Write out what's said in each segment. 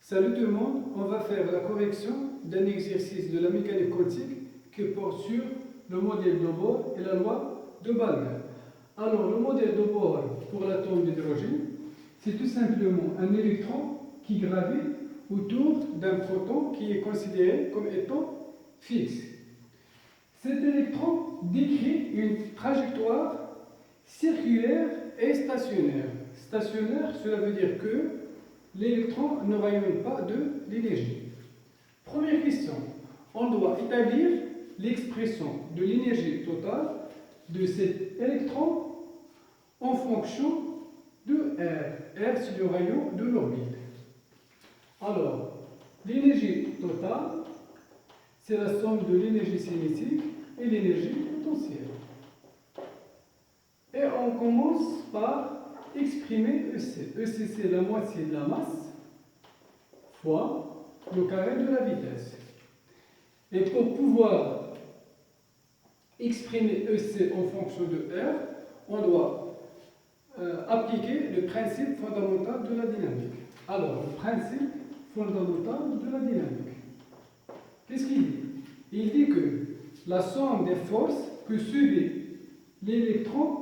Salut tout le monde, on va faire la correction d'un exercice de la mécanique quantique qui porte sur le modèle de Bohr et la loi de Balmer. Alors, le modèle de Bohr pour l'atome d'hydrogène, c'est tout simplement un électron qui gravite autour d'un proton qui est considéré comme étant fixe. Cet électron décrit une trajectoire circulaire et stationnaire. Stationnaire, cela veut dire que l'électron ne rayonne pas de l'énergie. Première question, on doit établir l'expression de l'énergie totale de cet électron en fonction de R. R, c'est le rayon de l'orbite. Alors, l'énergie totale, c'est la somme de l'énergie cinétique et l'énergie potentielle. Et on commence par exprimer EC. EC, c'est la moitié de la masse fois le carré de la vitesse. Et pour pouvoir exprimer EC en fonction de R, on doit appliquer le principe fondamental de la dynamique. Alors, le principe fondamental de la dynamique. Qu'est-ce qu'il dit? Il dit que la somme des forces que subit l'électron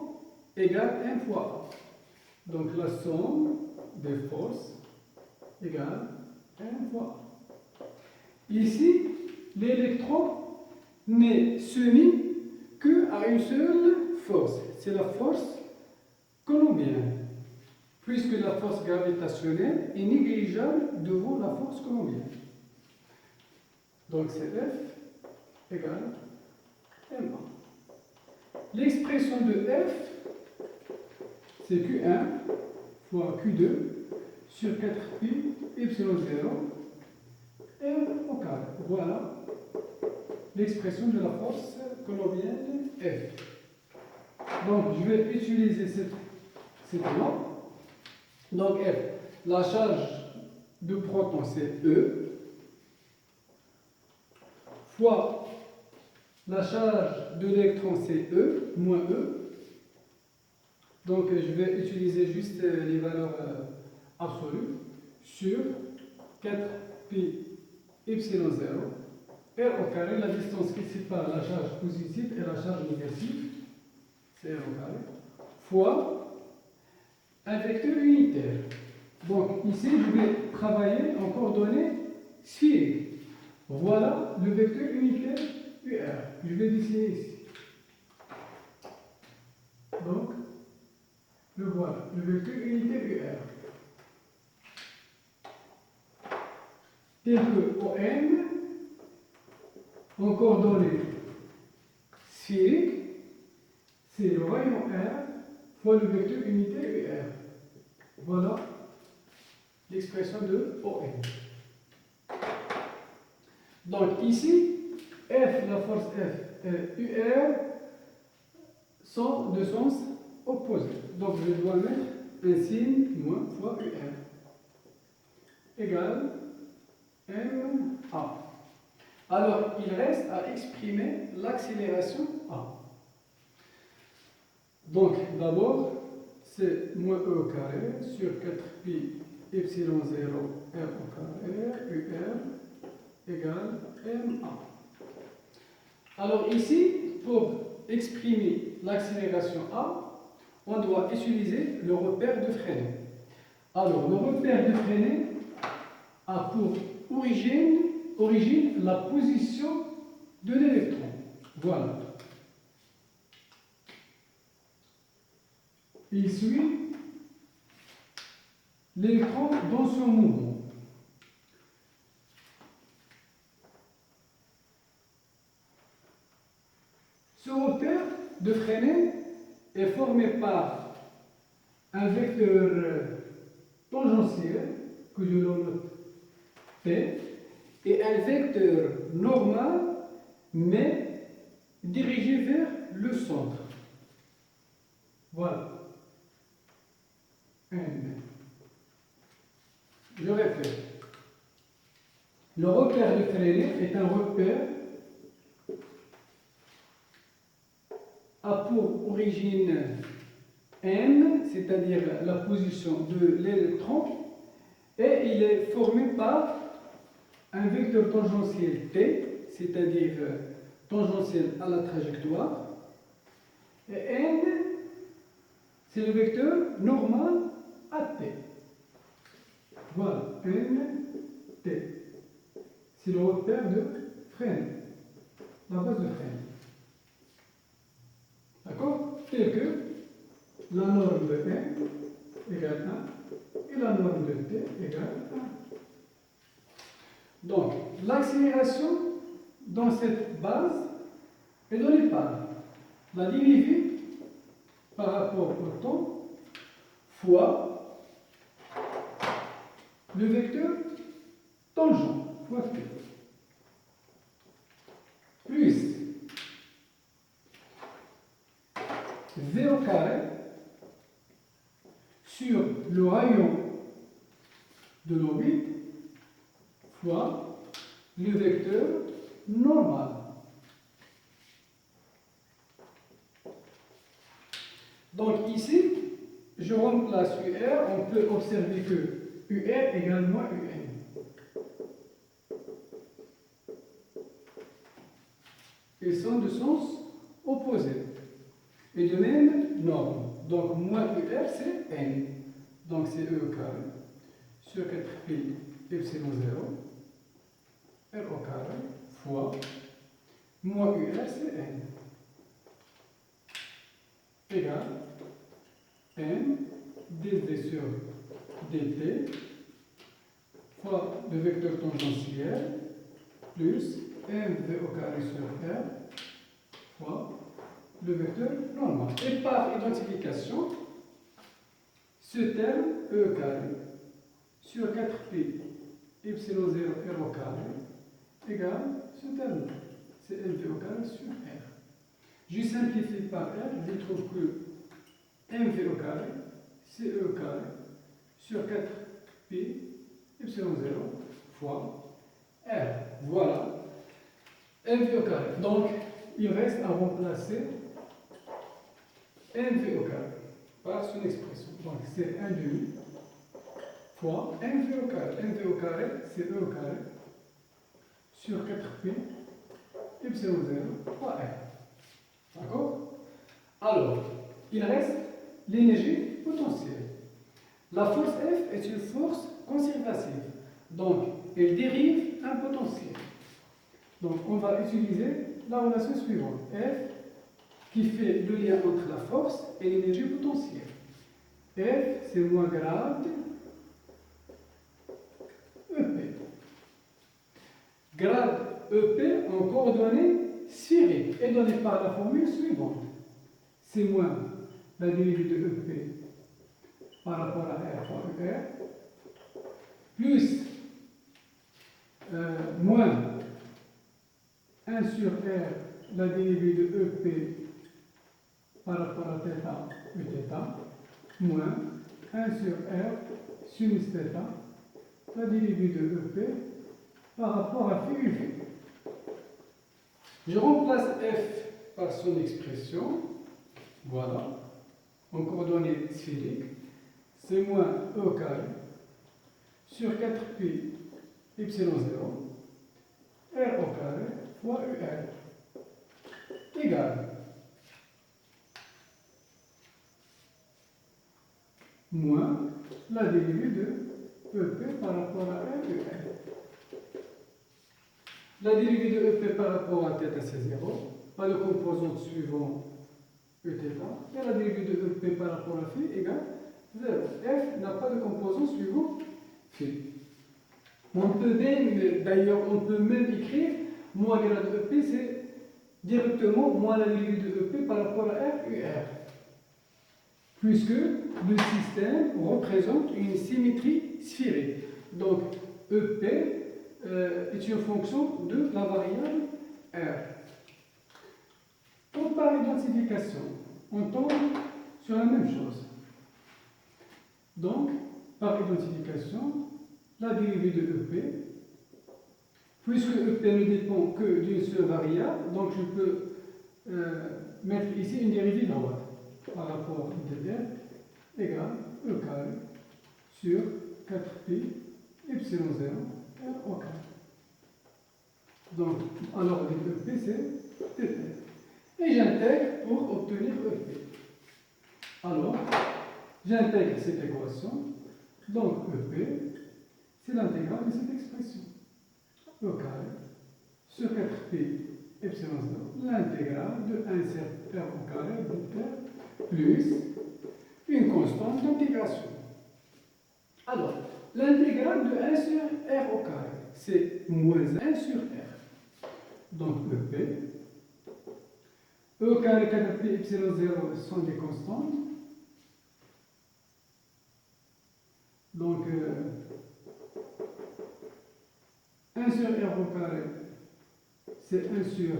égale 1 fois A. Donc la somme des forces égale 1 fois A. Ici, l'électron n'est soumis qu'à une seule force. C'est la force colombienne, puisque la force gravitationnelle est négligeable devant la force colombienne. Donc c'est F égale MA. L'expression de F, c'est Q1 fois Q2 sur 4pi epsilon 0 R au carré. Voilà l'expression de la force colombienne F. Donc je vais utiliser cette loi. Donc F, la charge de proton c'est E, fois la charge de l'électron c'est E, moins E. Donc je vais utiliser juste les valeurs absolues sur 4pi epsilon 0 R au carré, la distance qui sépare la charge positive et la charge négative, c'est R au carré, fois un vecteur unitaire. Donc ici je vais travailler en coordonnées sphériques. Voilà le vecteur unitaire UR. Je vais dessiner ici. Donc, le voilà, le vecteur unitaire UR. Tel que OM, en coordonnées sphériques, c'est le rayon R fois le vecteur unitaire UR. Voilà l'expression de OM. Donc ici, F, la force F et UR sont de sens opposé. Donc je dois mettre un signe moins fois UR égale MA. Alors il reste à exprimer l'accélération A. Donc d'abord c'est moins E au carré sur 4pi epsilon 0 R au carré UR égale MA. Alors ici, pour exprimer l'accélération A, on doit utiliser le repère de Freinet. Alors, le repère de Freinet a pour origine la position de l'électron. Voilà. Il suit l'électron dans son mouvement. Ce repère de Freinet est formé par un vecteur tangentiel que je note P et un vecteur normal mais dirigé vers le centre. Voilà. Je répète. Le repère de Freinet est un repère a pour origine M, c'est-à-dire la position de l'électron, et il est formé par un vecteur tangentiel t, c'est-à-dire tangentiel à la trajectoire, et n, c'est le vecteur normal à t. Voilà, n, t. C'est le repère de frein, la base de frein. D'accord? Tel que la norme de n égale 1 et la norme de t égale 1. Donc, l'accélération dans cette base est donnée par la dérivée par rapport au temps fois le vecteur tangent fois t plus v au carré sur le rayon de l'orbite fois le vecteur normal. Donc ici, je remplace UR, on peut observer que UR égale moins UN. Ils sont de sens opposé. Et de même norme. Donc moins UR c'est N. Donc c'est E au carré sur 4pi epsilon 0 R au carré fois moins UR c'est N égale N dt sur dt fois le vecteur tangentiel plus mv au carré sur R fois le vecteur normal. Et par identification, ce terme E carré sur 4pi epsilon 0 R au carré égale ce terme. C'est mv au carré sur R. Je simplifie par R, je trouve que mv au carré, c'est E au carré sur 4pi epsilon 0 fois R. Voilà, mv au carré. Donc, il reste à remplacer mv au carré par son expression. Donc, c'est 1 demi fois mv au carré. mv au carré, c'est E au carré sur 4pi epsilon 0 fois R. D'accord? Alors, il reste l'énergie potentielle. La force F est une force conservative. Donc, elle dérive un potentiel. Donc, on va utiliser la relation suivante. F qui fait le lien entre la force et l'énergie potentielle. F, c'est moins grade EP. Grade EP en coordonnées sphériques est donné par la formule suivante. C'est moins la dérivée de EP par rapport à R fois ER, plus moins 1 sur R, la dérivée de EP par rapport à θ et θ, moins 1 sur R sinus θ, la dérivée de EP par rapport à phi UV. Je remplace F par son expression, voilà, en coordonnées sphériques, c'est moins E au carré sur 4pi epsilon 0 R au carré fois UR égale moins la dérivée de EP par rapport à R UR. La dérivée de EP par rapport à θ c'est 0, pas de composante suivant Eθ, et la dérivée de EP par rapport à phi égale 0. F n'a pas de composant suivant phi. On peut même, d'ailleurs, on peut même écrire moins grade de EP, c'est directement moins la dérivée de EP par rapport à R, UR. Puisque le système représente une symétrie sphérique. Donc, EP est une fonction de la variable R. Donc, par identification, on tombe sur la même chose. Donc, par identification, la dérivée de EP, puisque EP ne dépend que d'une seule variable, donc je peux mettre ici une dérivée droite par rapport à dr égale E carré sur 4pi epsilon 0 R au carré. Donc, alors avec EP, c'est TP. Et j'intègre pour obtenir EP. Alors, j'intègre cette équation. Donc, EP, c'est l'intégrale de cette expression. Au carré sur 4pi epsilon 0, l'intégrale de 1 sur R au carré de R plus une constante d'intégration. Alors, l'intégrale de 1 sur R au carré, c'est moins 1 sur R. Donc, EP, E au carré 4pi epsilon 0 sont des constantes. Donc, 1 sur R au carré, c'est 1 sur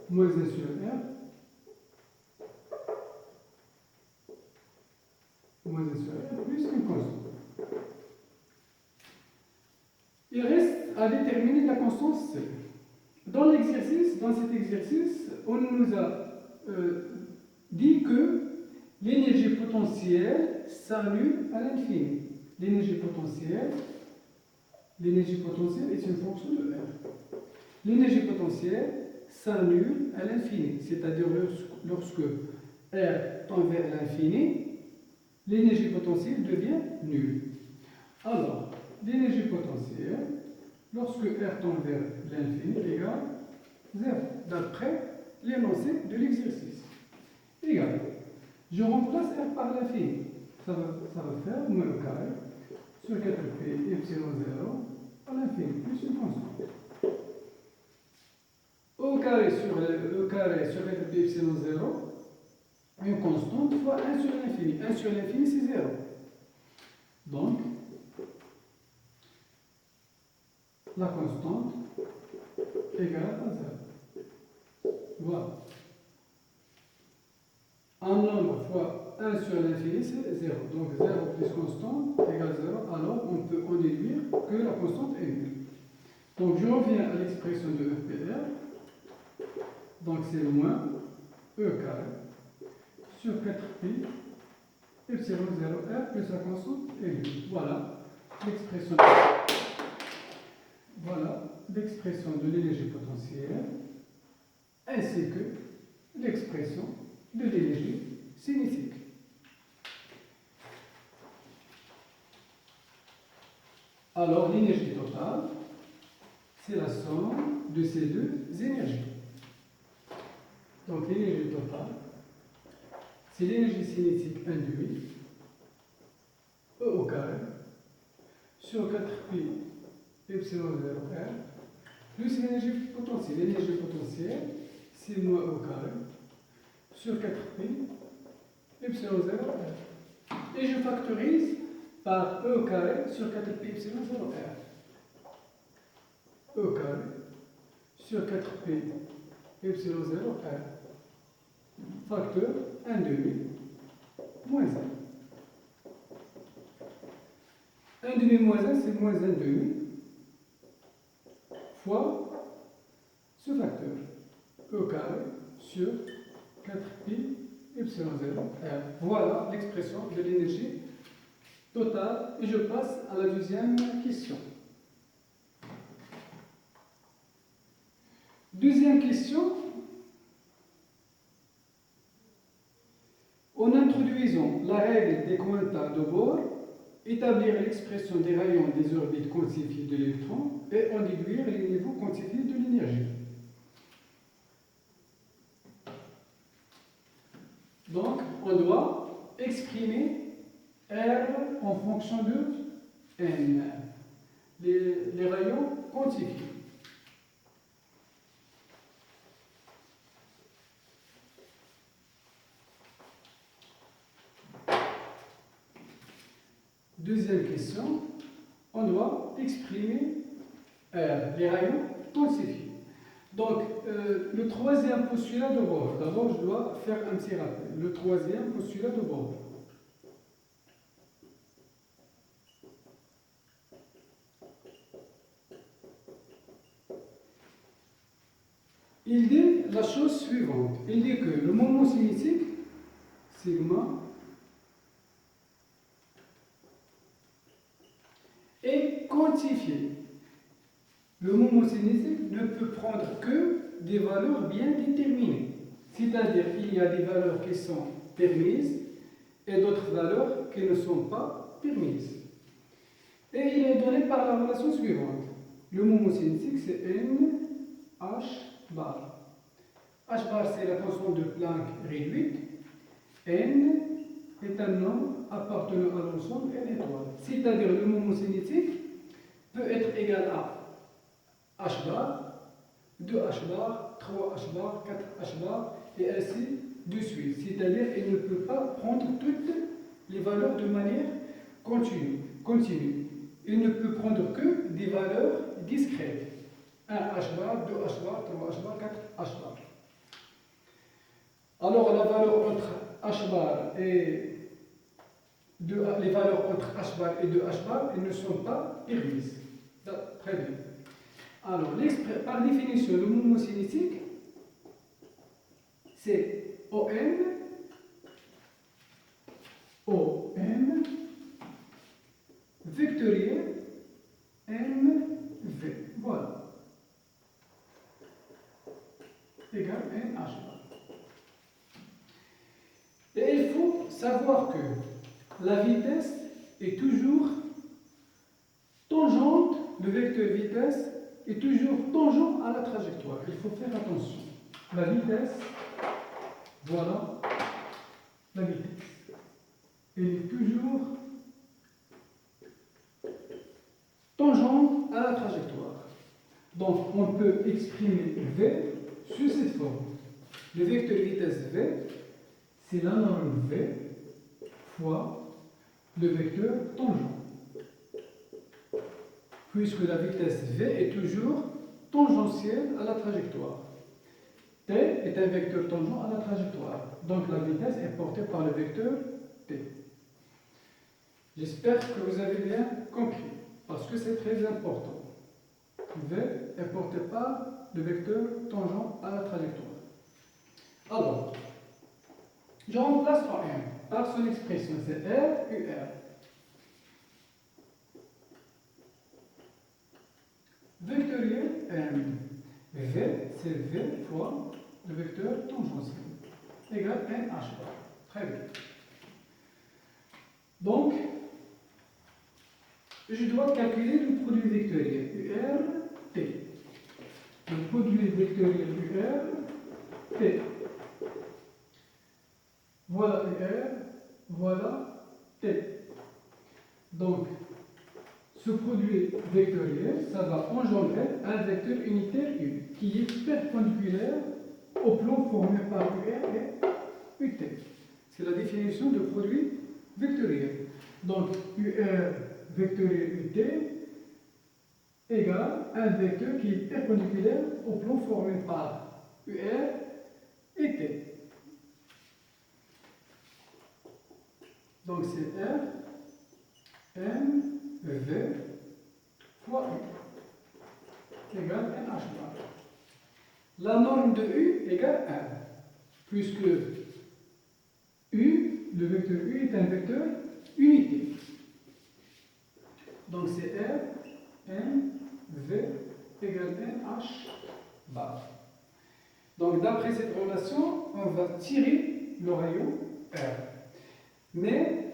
moins 1 sur R. Moins 1 sur R plus une constante. Il reste à déterminer la constante C. Dans cet exercice, on nous a dit que l'énergie potentielle s'annule à l'infini. L'énergie potentielle est une fonction de R. L'énergie potentielle s'annule à l'infini, c'est-à-dire lorsque R tend vers l'infini, l'énergie potentielle devient nulle. Alors, l'énergie potentielle, lorsque R tend vers l'infini, égale 0, d'après l'énoncé de l'exercice. Égal. Je remplace R par l'infini. Ça va faire moins au carré sur 4pi epsilon 0 à l'infini, plus une constante. Au carré sur 4pi epsilon 0, une constante fois 1 sur l'infini. 1 sur l'infini, c'est 0. Donc, la constante égale à 0. Voilà. Un nombre fois 1 sur l'infini, c'est 0. Donc 0 plus constante égale 0. Alors on peut en déduire que la constante est nulle. Donc je reviens à l'expression de EPR. Donc c'est moins E carré sur 4pi epsilon 0R plus la constante est nulle. Voilà l'expression de l'énergie potentielle ainsi que l'expression de l'énergie cinétique. Alors, l'énergie totale, c'est la somme de ces deux énergies. Donc, l'énergie totale, c'est l'énergie cinétique induite, E au carré, sur 4pi epsilon 0R, plus l'énergie potentielle. L'énergie potentielle, c'est moins E au carré, sur 4pi epsilon 0R. Et je factorise par E au carré sur 4pi epsilon 0R. E au carré sur 4pi epsilon 0R. Facteur 1 demi moins 1. 1 demi moins 1, c'est moins 1 demi fois ce facteur. E au carré sur 4pi epsilon 0 R. Voilà l'expression de l'énergie totale. Et je passe à la deuxième question. Deuxième question. En introduisant la règle des quanta de Bohr, établir l'expression des rayons des orbites quantifiées de l'électron et en déduire les niveaux quantifiés de l'énergie. Donc, on doit exprimer R en fonction de N, les rayons quantifiés. Deuxième question, on doit exprimer les rayons quantifiés. Donc, le troisième postulat de Bohr, d'abord je dois faire un petit rappel. Le troisième postulat de Bohr. Il dit la chose suivante. Il dit que le moment cinétique, sigma, est quantifié Le mouvement cinétique ne peut prendre que des valeurs bien déterminées. C'est-à-dire qu'il y a des valeurs qui sont permises et d'autres valeurs qui ne sont pas permises. Et il est donné par la relation suivante. Le mouvement cinétique, c'est n h bar. H bar, c'est la constante de Planck réduite. N est un nombre appartenant à l'ensemble n étoile. C'est-à-dire le mouvement cinétique peut être égal à h bar, 2h bar, 3h bar, 4h bar, et ainsi de suite. C'est-à-dire qu'il ne peut pas prendre toutes les valeurs de manière continue. Il ne peut prendre que des valeurs discrètes. 1h bar, 2h bar, 3h bar, 4h bar. Alors la valeur entre h bar et les valeurs entre h bar et 2h bar, elles ne sont pas permises. Très bien. Alors, par définition, le mouvement cinétique, c'est OM vectoriel MV. Voilà. Égal NH bar. Et il faut savoir que la vitesse est toujours tangente, le vecteur vitesse est toujours tangent à la trajectoire. Il faut faire attention. La vitesse, voilà, la vitesse. Elle est toujours tangente à la trajectoire. Donc, on peut exprimer V sous cette forme. Le vecteur vitesse V, c'est la norme V fois le vecteur tangent. Puisque la vitesse V est toujours tangentielle à la trajectoire. T est un vecteur tangent à la trajectoire. Donc la vitesse est portée par le vecteur T. J'espère que vous avez bien compris, parce que c'est très important. V est porté par le vecteur tangent à la trajectoire. Alors, je remplace en M par son expression, c'est R, UR. Vectoriel M. V, c'est V fois le vecteur tangentiel, égal NH bar. Très bien. Donc, je dois calculer le produit vectoriel UR, T. Le produit vectoriel UR, T. Voilà UR, voilà T. Donc, ce produit vectoriel, ça va engendrer un vecteur unitaire U qui est perpendiculaire au plan formé par UR et UT. C'est la définition de produit vectoriel. Donc, UR vectoriel UT égale un vecteur qui est perpendiculaire au plan formé par UR et T. Donc, c'est R, M, V fois U égale NH bar. La norme de U égale 1, puisque U, le vecteur U est un vecteur unité. Donc c'est R, M, V égale NH bar. Donc d'après cette relation, on va tirer le rayon R. Mais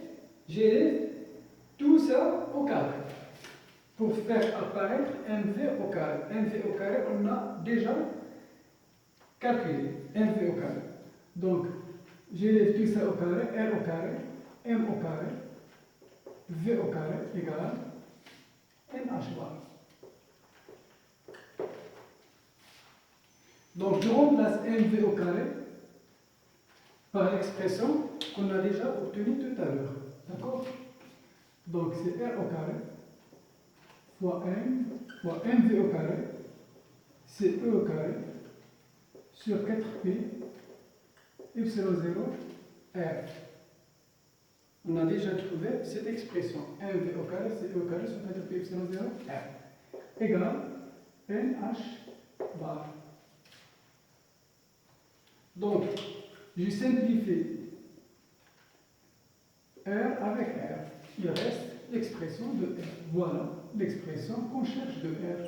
j'ai tout ça au carré. Pour faire apparaître MV au carré. MV au carré, on a déjà calculé. MV au carré. Donc, j'élève tout ça au carré. R au carré, M au carré, V au carré égale NH bar. Donc, je remplace MV au carré par l'expression qu'on a déjà obtenue tout à l'heure. D'accord? Donc, c'est R au carré fois M fois MV au carré, c'est E au carré sur 4pi epsilon 0 R. On a déjà trouvé cette expression. MV au carré, c'est E au carré sur 4pi epsilon 0 R égale NH bar. Donc, je simplifie R avec R. Il reste l'expression de R. Voilà l'expression qu'on cherche de R.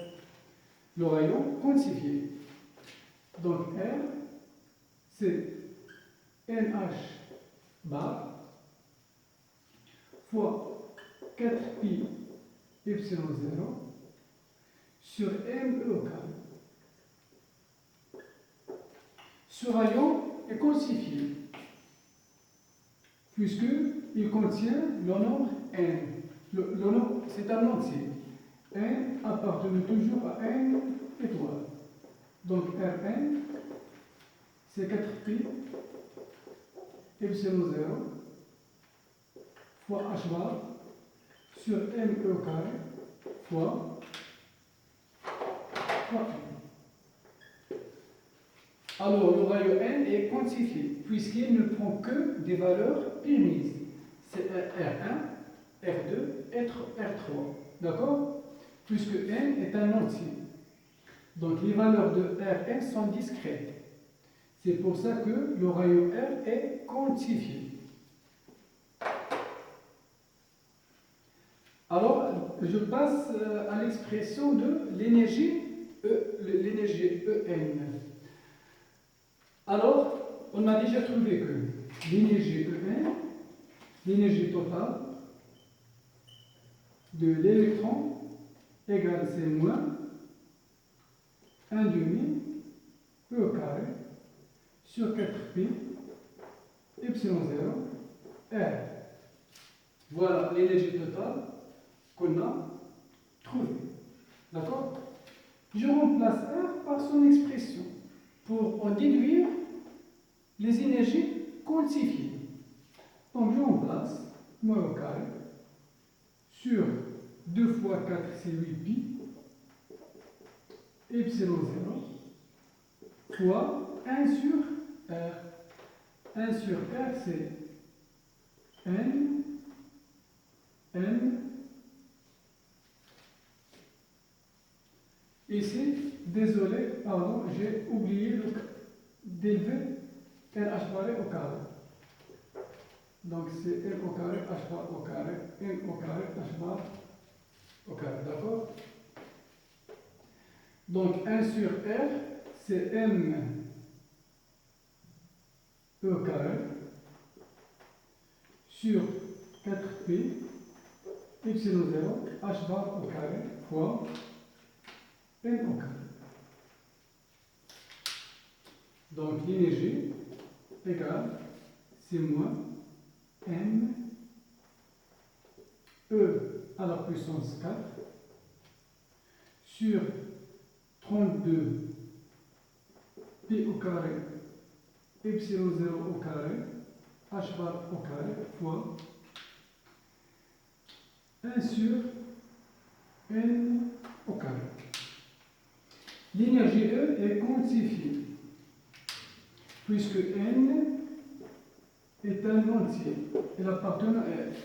le rayon quantifié. Donc R, c'est NH bar fois 4pi epsilon 0 sur ME au carré. Ce rayon est quantifié puisqu'il contient le nombre n. Le nombre, c'est un entier. N appartient toujours à n étoiles. Donc Rn, c'est 4pi epsilon 0 fois h bar sur ME au carré fois n. Alors, le rayon n est quantifié, puisqu'il ne prend que des valeurs permises. C'est R1, R2, R3. D'accord? Puisque n est un entier. Donc, les valeurs de Rn sont discrètes. C'est pour ça que le rayon R est quantifié. Alors, je passe à l'expression de l'énergie En. Alors, on a déjà trouvé que l'énergie En, l'énergie totale de l'électron égale c'est moins 1 demi E au carré sur 4pi epsilon 0 R. Voilà l'énergie totale qu'on a trouvée. D'accord? Je remplace R par son expression pour en déduire les énergies quantifiées. Donc je remplace moins au carré sur 2 fois 4 c'est 8pi epsilon 0 fois 1 sur R. 1 sur R c'est N ici, désolé, pardon, j'ai oublié d'élever RH barré au carré. Donc c'est N au carré, H bar au carré, N au carré, H bar au carré, d'accord? Donc 1 sur R, c'est M E au carré sur 4pi epsilon 0, H bar au carré fois N au carré. Donc l'énergie égale, c'est moins M E à la puissance 4 sur 32 pi au carré epsilon 0 au carré h bar au carré fois 1 sur N au carré. L'énergie E est quantifiée puisque N est un entier. Elle appartient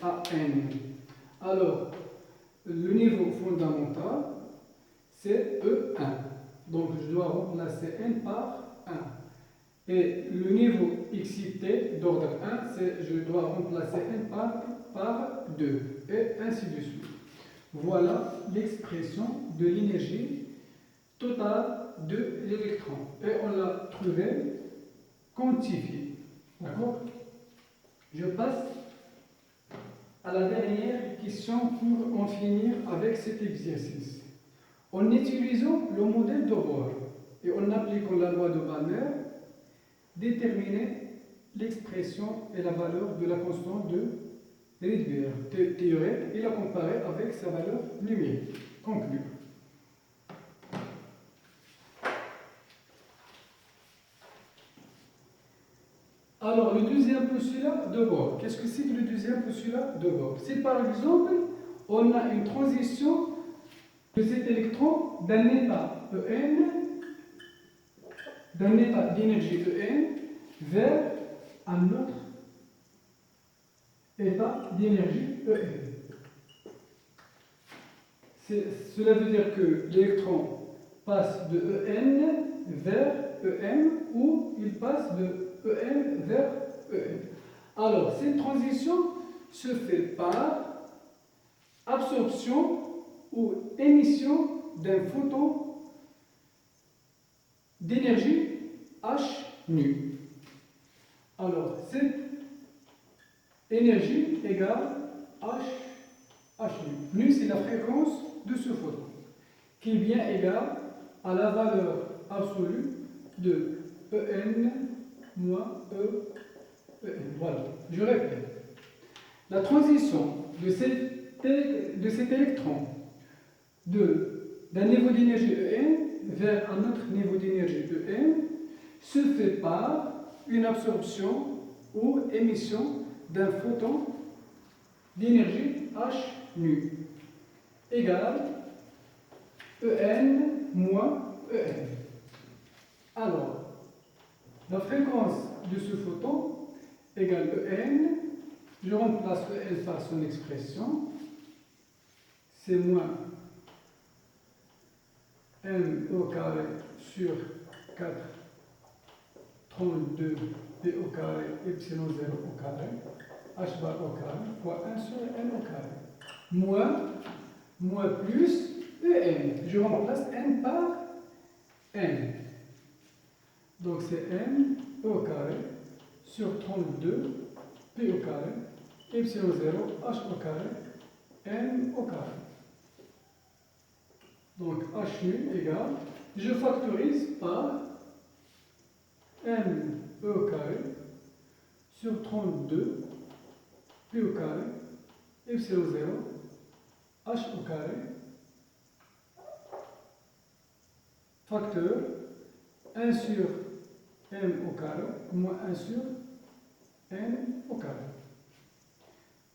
à N. Alors, le niveau fondamental, c'est E1. Donc, je dois remplacer N par 1. Et le niveau excité d'ordre 1, je dois remplacer N par 2. Et ainsi de suite. Voilà l'expression de l'énergie totale de l'électron. Et on l'a trouvé quantifiée. D'accord? Je passe à la dernière question pour en finir avec cet exercice. En utilisant le modèle de Bohr et en appliquant la loi de Balmer, déterminer l'expression et la valeur de la constante de Rydberg théorique et la comparer avec sa valeur numérique. Conclure. Alors, le deuxième postulat de Bohr. Qu'est-ce que c'est que le deuxième postulat de Bohr? C'est par exemple, on a une transition de cet électron d'un état En, d'un état d'énergie En, vers un autre état d'énergie En. Cela veut dire que l'électron passe de En vers Em ou il passe de En vers En. Alors, cette transition se fait par absorption ou émission d'un photon d'énergie H nu. Alors, cette énergie égale H nu. Nu, c'est la fréquence de ce photon, qui est bien égale à la valeur absolue de En moins En. Voilà, je répète. La transition de cet électron d'un niveau d'énergie En vers un autre niveau d'énergie En se fait par une absorption ou émission d'un photon d'énergie H nu égale En moins En. Alors, la fréquence de ce photon égale En, je remplace En par son expression, c'est moins M au carré sur 4 32 P au carré epsilon 0 au carré H bar au carré fois 1 sur N au carré moins plus En. Je remplace N par N. Donc c'est M au carré sur 32 P au carré epsilon 0 H au carré N au carré. Donc H nu égale, je factorise par M au carré sur 32 P au carré epsilon 0 H au carré facteur 1 sur M au carré moins 1 sur N au carré.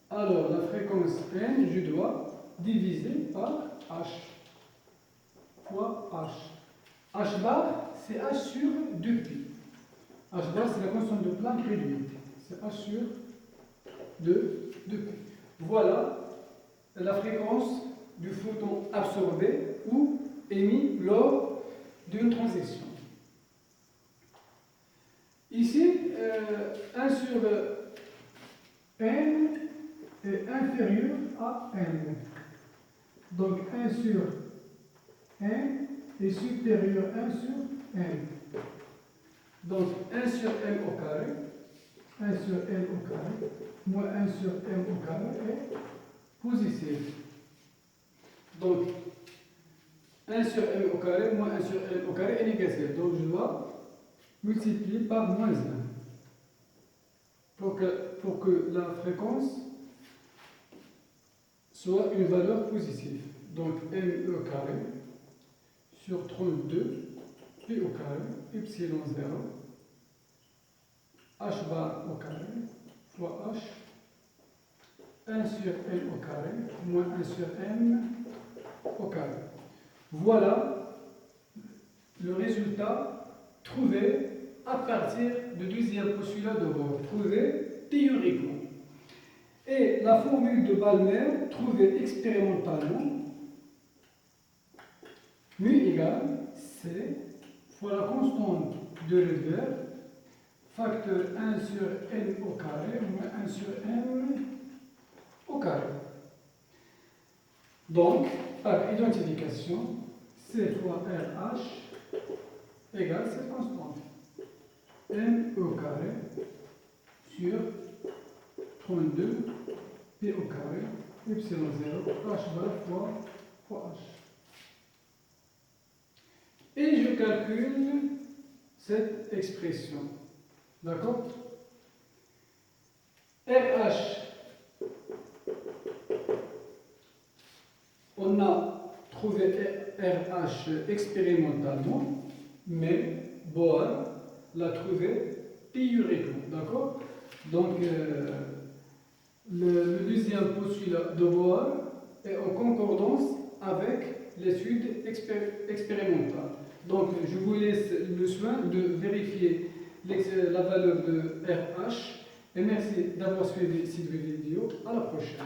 Alors la fréquence N, je dois diviser par H fois H. H bar, c'est H sur 2pi. H bar, c'est la constante de Planck réduite. C'est H sur 2pi. Voilà la fréquence du photon absorbé ou émis lors d'une transition. Ici, 1 sur N est inférieur à N. Donc 1 sur N est supérieur à 1 sur N. Donc 1 sur M au carré, 1 sur N au carré, moins 1 sur M au carré est positif. Donc 1 sur M au carré, moins 1 sur N au carré est négatif. Donc je dois multiplier par moins 1 pour que la fréquence soit une valeur positive. Donc M au carré sur 32 P au carré epsilon 0 H bar au carré fois H 1 sur N au carré moins 1 sur M au carré. Voilà le résultat trouvé à partir du deuxième postulat de Bohr, trouvé théoriquement. Et la formule de Balmer, trouvée expérimentalement, mu égale C fois la constante de Rydberg, facteur 1 sur N au carré moins 1 sur M au carré. Donc, par identification, C fois RH égale cette constante. M au carré sur 32 P au carré epsilon 0 H bar fois H. Et je calcule cette expression. D'accord? RH, on a trouvé RH expérimentalement, mais Bohr l'a trouvé théoriquement. D'accord? Donc, le deuxième postulat de Bohr est en concordance avec l'étude expérimentale. Donc, je vous laisse le soin de vérifier la valeur de RH et merci d'avoir suivi cette vidéo. À la prochaine.